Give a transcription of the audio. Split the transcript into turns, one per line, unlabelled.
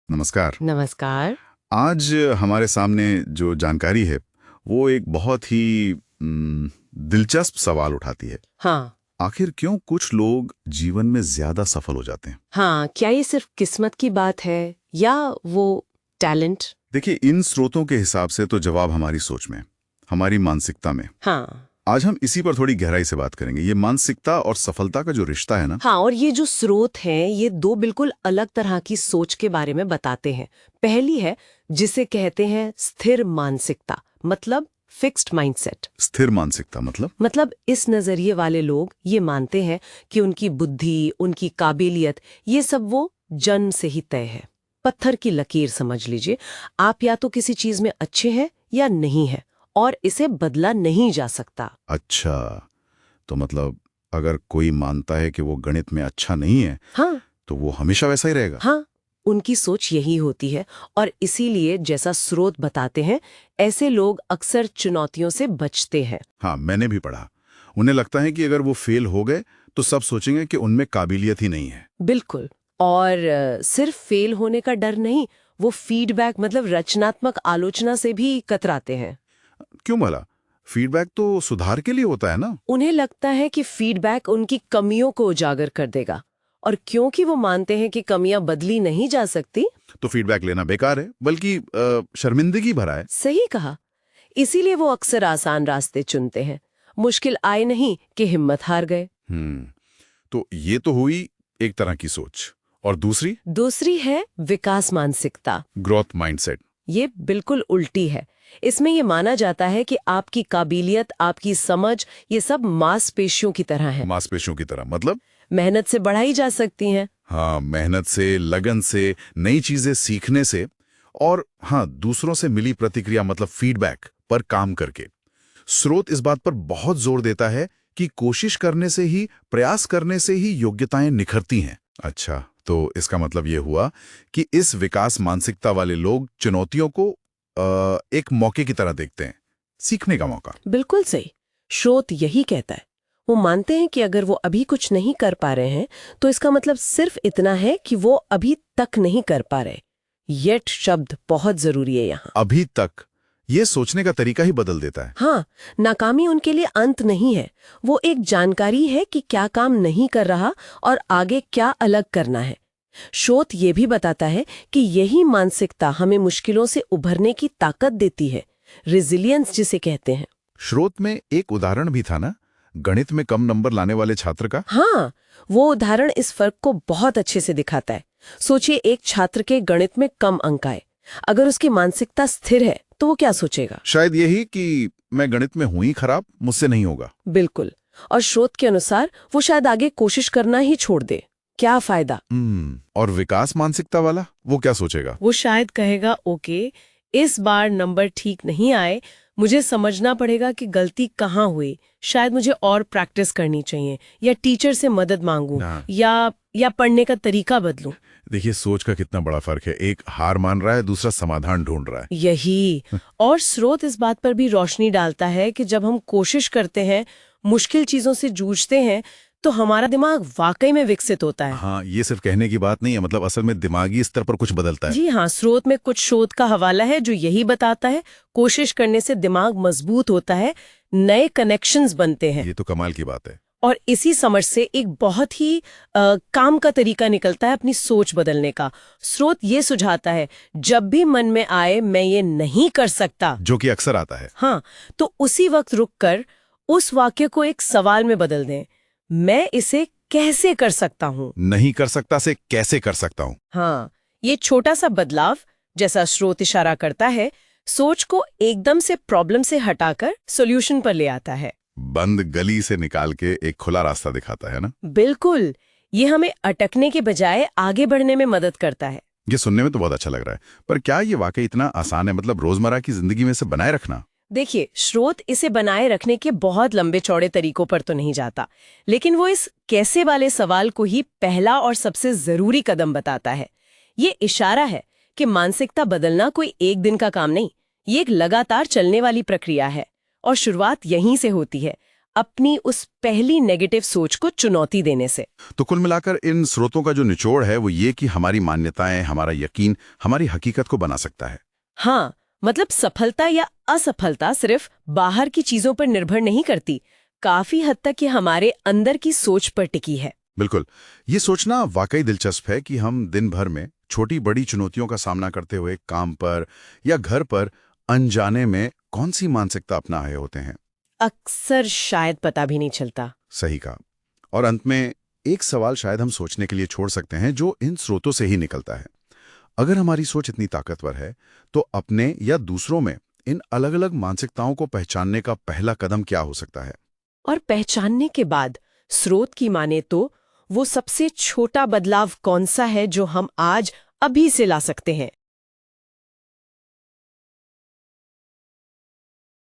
नमस्कार।
नमस्कार।
आज हमारे सामने जो जानकारी है वो एक बहुत ही दिलचस्प सवाल उठाती है।
हाँ।
आखिर क्यों कुछ लोग जीवन में ज्यादा सफल हो जाते हैं?
हाँ, क्या ये सिर्फ किस्मत की बात है या वो टैलेंट?
देखिए, इन स्रोतों के हिसाब से तो जवाब हमारी सोच में, हमारी मानसिकता में।
हाँ।
आज हम इसी पर थोड़ी गहराई से बात करेंगे। ये मानसिकता और सफलता का जो रिश्ता है ना।
हाँ, और ये जो स्रोत हैं ये दो बिल्कुल अलग तरह की सोच के बारे में बताते हैं। पहली है जिसे कहते हैं स्थिर मानसिकता, मतलब फिक्स्ड माइंडसेट।
स्थिर मानसिकता
मतलब इस नजरिए वाले लोग ये मानते हैं कि उनकी बुद्धि, उनकी काबिलियत, ये सब वो जन्म से ही तय है। पत्थर की लकीर समझ लीजिए। आप या तो किसी चीज में अच्छे हैं या नहीं है, और इसे बदला नहीं जा सकता।
अच्छा, तो मतलब अगर कोई मानता है कि वो गणित में अच्छा नहीं है
हाँ।
तो वो हमेशा वैसा ही रहेगा।
हाँ, उनकी सोच यही होती है, और इसीलिए जैसा स्रोत बताते हैं, ऐसे लोग अक्सर चुनौतियों से बचते हैं।
हाँ, मैंने भी पढ़ा। उन्हें लगता है कि अगर वो फेल हो गए तो सब सोचेंगे कि उनमें काबिलियत ही नहीं है।
बिल्कुल। और सिर्फ फेल होने का डर नहीं, वो फीडबैक मतलब रचनात्मक आलोचना से भी कतराते हैं।
क्यों भला? फीडबैक तो सुधार के लिए होता है ना।
उन्हें लगता है कि फीडबैक उनकी कमियों को उजागर कर देगा, और क्योंकि वो मानते हैं कि कमियां बदली नहीं जा सकती।
तो फीडबैक लेना बेकार है, बल्कि शर्मिंदगी भरा है।
सही कहा। इसीलिए वो अक्सर आसान रास्ते चुनते हैं। मुश्किल आए नहीं कि हिम्मत हार गए।
हम्म तो ये तो हुई एक तरह की सोच। और दूसरी?
दूसरी है विकास मानसिकता।
Growth mindset.
ये बिल्कुल उल्टी है। इसमें ये माना जाता है कि आपकी काबिलियत, आपकी समझ, ये सब मांसपेशियों की तरह है।
मांसपेशियों की तरह मतलब?
मेहनत से बढ़ाई जा सकती हैं।
हाँ, मेहनत से, लगन से, नई चीजें सीखने से, और हाँ, दूसरों से मिली प्रतिक्रिया मतलब फीडबैक पर काम करके। स्रोत इस बात पर बहुत जोर देता है कि कोशिश करने से ही, प्रयास करने से ही योग्यताएं निखरती हैं। अच्छा, तो इसका मतलब ये हुआ कि इस विकास मानसिकता वाले लोग चुनौतियों को एक मौके की तरह देखते हैं, सीखने का मौका।
बिल्कुल सही। स्रोत यही कहता है। वो मानते हैं कि अगर वो अभी कुछ नहीं कर पा रहे हैं तो इसका मतलब सिर्फ इतना है कि वो अभी तक नहीं कर पा रहे। येट शब्द बहुत जरूरी है यहाँ।
अभी तक, ये सोचने का तरीका ही बदल देता है।
हाँ, नाकामी उनके लिए अंत नहीं है, वो एक जानकारी है कि क्या काम नहीं कर रहा और आगे क्या अलग करना है। शोध ये भी बताता है कि यही मानसिकता हमें मुश्किलों से उभरने की ताकत देती है, रेजिलियंस जिसे कहते हैं।
स्रोत में एक उदाहरण भी था ना, गणित में कम नंबर लाने वाले छात्र का।
हाँ, वो उदाहरण इस फर्क को बहुत अच्छे से दिखाता है। सोचिए, एक छात्र के गणित में कम अंक आए। अगर उसकी मानसिकता स्थिर है तो वो क्या सोचेगा?
शायद यही कि मैं गणित में हूं ही खराब, मुझसे नहीं होगा।
बिल्कुल। और स्रोत के अनुसार वो शायद आगे कोशिश करना ही छोड़ दे। क्या फायदा?
और विकास मानसिकता वाला वो क्या सोचेगा?
वो शायद कहेगा, ओके, इस बार नंबर ठीक नहीं आए, मुझे समझना पड़ेगा कि गलती कहाँ हुई। शायद मुझे और प्रैक्टिस करनी चाहिए, या टीचर से मदद मांगूं, या पढ़ने का तरीका बदलूं।
देखिए, सोच का कितना बड़ा फर्क है। एक हार मान रहा है, दूसरा समाधान ढूंढ रहा है।
यही। और स्रोत इस बात पर भी रोशनी डालता है कि जब हम कोशिश करते हैं, मुश्किल चीजों से जूझते हैं, तो हमारा दिमाग वाकई में विकसित होता है।
हाँ, ये सिर्फ कहने की बात नहीं है, मतलब असल में दिमागी स्तर पर कुछ बदलता है।
जी हाँ, स्रोत में कुछ शोध का हवाला है जो यही बताता है, कोशिश करने से दिमाग मजबूत होता है, नए कनेक्शंस बनते हैं।
ये तो कमाल की बात है।
और इसी समझ से एक बहुत ही काम का तरीका निकलता है अपनी सोच बदलने का। स्रोत ये सुझाता है, जब भी मन में आए मैं ये नहीं कर सकता,
जो कि अक्सर आता है,
हाँ, तो उसी वक्त रुककर उस वाक्य को एक सवाल में बदल दें। मैं इसे कैसे कर सकता हूँ?
नहीं कर सकता से कैसे कर सकता हूँ।
हाँ, ये छोटा सा बदलाव, जैसा स्रोत इशारा करता है, सोच को एकदम से प्रॉब्लम से हटाकर सॉल्यूशन पर ले आता है।
बंद गली से निकाल के एक खुला रास्ता दिखाता है ना।
बिल्कुल। ये हमें अटकने के बजाय आगे बढ़ने में मदद करता है।
ये सुनने में तो बहुत अच्छा लग रहा है, पर क्या ये वाकई इतना आसान है, मतलब रोजमर्रा की जिंदगी में इसे बनाए रखना?
देखिए, स्रोत इसे बनाए रखने के बहुत लंबे चौड़े तरीकों पर तो नहीं जाता, लेकिन वो इस कैसे वाले सवाल को ही पहला और सबसे जरूरी कदम बताता है। ये इशारा है कि मानसिकता बदलना कोई एक दिन का काम नहीं, ये एक लगातार चलने वाली प्रक्रिया है, और शुरुआत यहीं से होती है, अपनी उस पहली नेगेटिव सोच को चुनौती देने से।
तो कुल मिलाकर इन स्रोतों का जो निचोड़ है वो ये कि हमारी मान्यताएं, हमारा यकीन हमारी हकीकत को बना सकता है।
हाँ, मतलब सफलता या असफलता सिर्फ बाहर की चीजों पर निर्भर नहीं करती, काफी हद तक ये हमारे अंदर की सोच पर टिकी है।
बिल्कुल। ये सोचना वाकई दिलचस्प है कि हम दिन भर में छोटी बड़ी चुनौतियों का सामना करते हुए काम पर या घर पर अनजाने में कौन सी मानसिकता अपनाए होते हैं।
अक्सर शायद पता भी नहीं चलता।
सही कहा। और अंत में एक सवाल शायद हम सोचने के लिए छोड़ सकते हैं जो इन स्रोतों से ही निकलता है। अगर हमारी सोच इतनी ताकतवर है तो अपने या दूसरों में इन अलग अलग मानसिकताओं को पहचानने का पहला कदम क्या हो सकता है?
और पहचानने के बाद स्रोत की माने तो वो सबसे छोटा बदलाव कौन सा है जो हम आज अभी से ला सकते हैं?